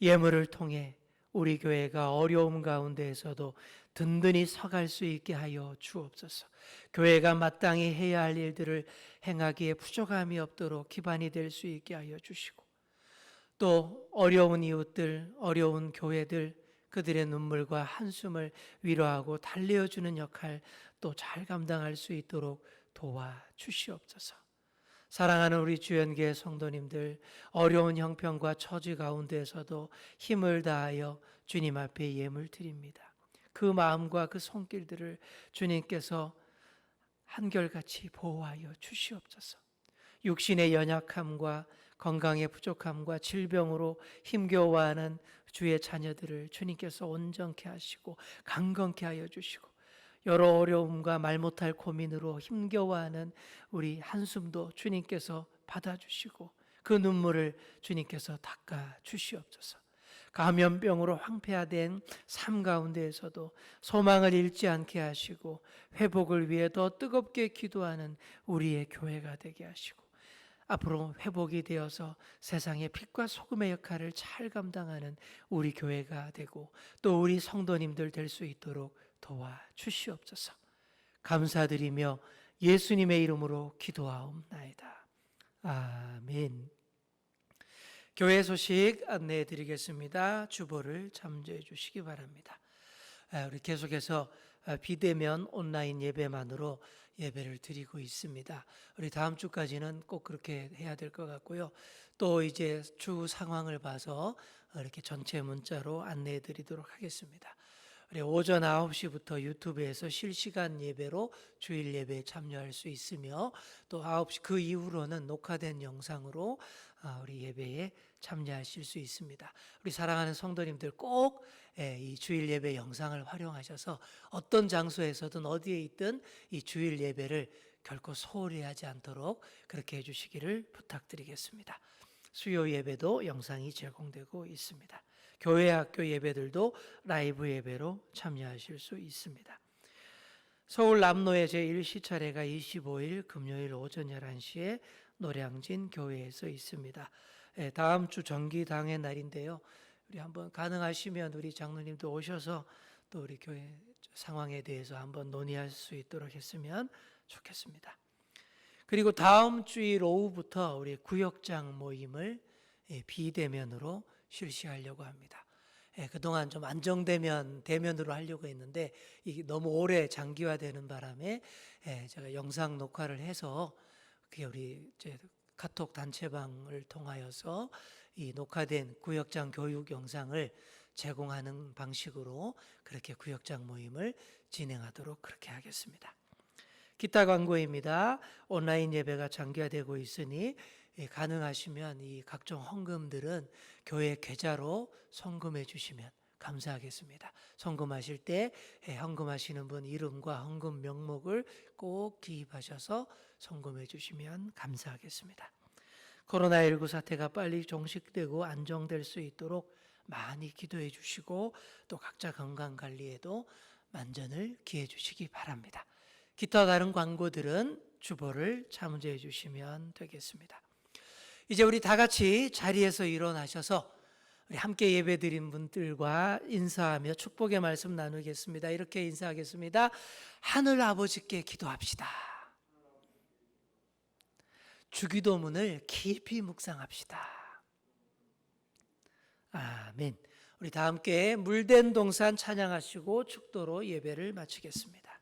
B: 예물을 통해 우리 교회가 어려움 가운데에서도 든든히 서갈 수 있게 하여 주옵소서. 교회가 마땅히 해야 할 일들을 행하기에 부족함이 없도록 기반이 될 수 있게 하여 주시고, 또 어려운 이웃들, 어려운 교회들, 그들의 눈물과 한숨을 위로하고 달래어주는 역할 또 잘 감당할 수 있도록 도와주시옵소서. 사랑하는 우리 주연교회 성도님들, 어려운 형편과 처지 가운데에서도 힘을 다하여 주님 앞에 예물 드립니다. 그 마음과 그 손길들을 주님께서 한결같이 보호하여 주시옵소서. 육신의 연약함과 건강의 부족함과 질병으로 힘겨워하는 주의 자녀들을 주님께서 온전케 하시고 강건케 하여 주시고, 여러 어려움과 말 못할 고민으로 힘겨워하는 우리 한숨도 주님께서 받아주시고 그 눈물을 주님께서 닦아 주시옵소서. 감염병으로 황폐화된 삶 가운데에서도 소망을 잃지 않게 하시고 회복을 위해 더 뜨겁게 기도하는 우리의 교회가 되게 하시고, 앞으로 회복이 되어서 세상의 빛과 소금의 역할을 잘 감당하는 우리 교회가 되고 또 우리 성도님들 될 수 있도록 도와주시옵소서. 감사드리며 예수님의 이름으로 기도하옵나이다. 아멘. 교회 소식 안내해 드리겠습니다. 주보를 참조해 주시기 바랍니다. 우리 계속해서 비대면 온라인 예배만으로 예배를 드리고 있습니다. 우리 다음 주까지는 꼭 그렇게 해야 될 것 같고요. 또 이제 주 상황을 봐서 이렇게 전체 문자로 안내해 드리도록 하겠습니다. 우리 오전 9시부터 유튜브에서 실시간 예배로 주일 예배에 참여할 수 있으며, 또 9시 그 이후로는 녹화된 영상으로 우리 예배에 참여하실 수 있습니다. 우리 사랑하는 성도님들 꼭 이 주일 예배 영상을 활용하셔서 어떤 장소에서든 어디에 있든 이 주일 예배를 결코 소홀히 하지 않도록 그렇게 해주시기를 부탁드리겠습니다. 수요 예배도 영상이 제공되고 있습니다. 교회 학교 예배들도 라이브 예배로 참여하실 수 있습니다. 서울 남로의 제1시차례가 25일 금요일 오전 11시에 노량진 교회에서 있습니다. 다음 주 정기당의 날인데요. 우리 한번 가능하시면 우리 장로님도 오셔서 또 우리 교회 상황에 대해서 한번 논의할 수 있도록 했으면 좋겠습니다. 그리고 다음 주일 오후부터 우리 구역장 모임을 비대면으로 실시하려고 합니다. 그동안 좀 안정되면 대면으로 하려고 했는데 이게 너무 오래 장기화되는 바람에 제가 영상 녹화를 해서 그게 우리 카톡 단체방을 통하여서 이 녹화된 구역장 교육 영상을 제공하는 방식으로 그렇게 구역장 모임을 진행하도록 그렇게 하겠습니다. 기타 광고입니다. 온라인 예배가 장기화되고 있으니 가능하시면 이 각종 헌금들은 교회 계좌로 송금해 주시면 감사하겠습니다. 송금하실 때 헌금하시는 분 이름과 헌금 명목을 꼭 기입하셔서 송금해 주시면 감사하겠습니다. 코로나19 사태가 빨리 종식되고 안정될 수 있도록 많이 기도해 주시고 또 각자 건강관리에도 만전을 기해 주시기 바랍니다. 기타 다른 광고들은 주보를 참조해 주시면 되겠습니다. 이제 우리 다 같이 자리에서 일어나셔서 우리 함께 예배드린 분들과 인사하며 축복의 말씀 나누겠습니다. 이렇게 인사하겠습니다. 하늘 아버지께 기도합시다. 주기도문을 깊이 묵상합시다. 아멘. 우리 다 함께 물된 동산 찬양하시고 축도로 예배를 마치겠습니다.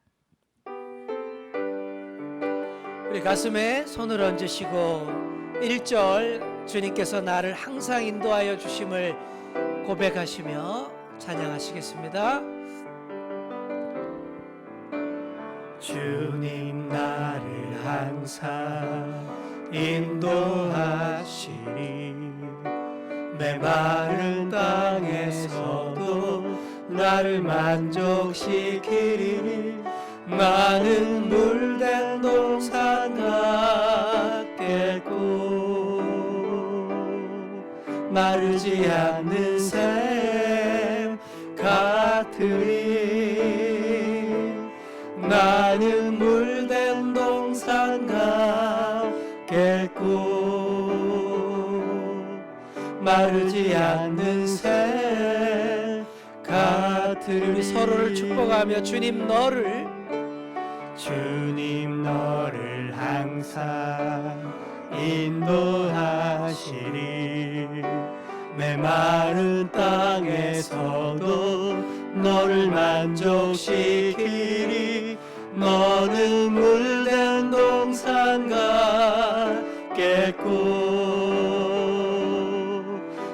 B: 우리 가슴에 손을 얹으시고 1절 주님께서 나를 항상 인도하여 주심을 고백하시며 찬양하시겠습니다. 주님 나를 항상 인도하시니 내 마른 땅에서도 나를 만족시키리. 나는 물된 동산 같겠고 마르지 않는 샘 같으리. 나는 물된 동산 같겠고 마르지 않는 샘 같으리. 서로를 축복하며 주님 너를 항상 인도하시리. 내 마른 땅에서도 너를 만족시키리. 너는 물된 동산 같겠고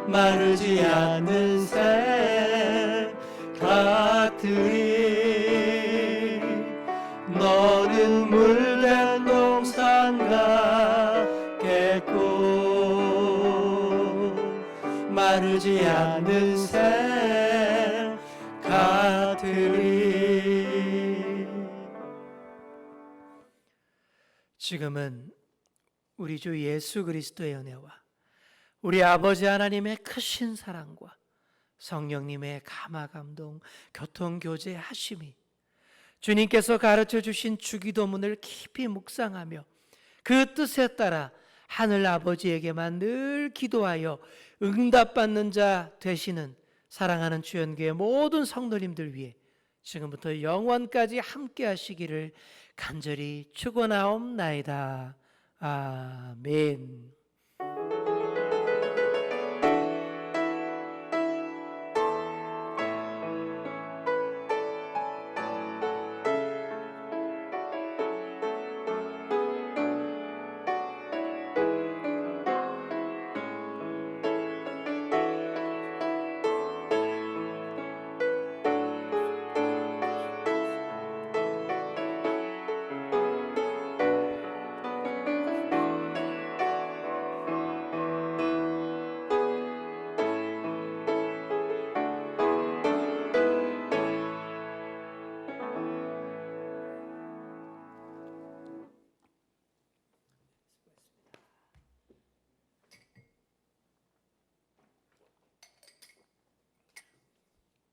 B: 마르지 않는 샘 같으리. 너는 물된 동산 같겠고 마르지 않는 샘 같으리. 지금은 우리 주 예수 그리스도의 은혜와 우리 아버지 하나님의 크신 사랑과 성령님의 감화 감동 교통 교제 하심이 주님께서 가르쳐 주신 주기도문을 깊이 묵상하며 그 뜻에 따라 하늘 아버지에게만 늘 기도하여 응답받는 자 되시는 사랑하는 주연교회 모든 성도님들 위해 지금부터 영원까지 함께 하시기를 간절히 축원하옵나이다. 아멘.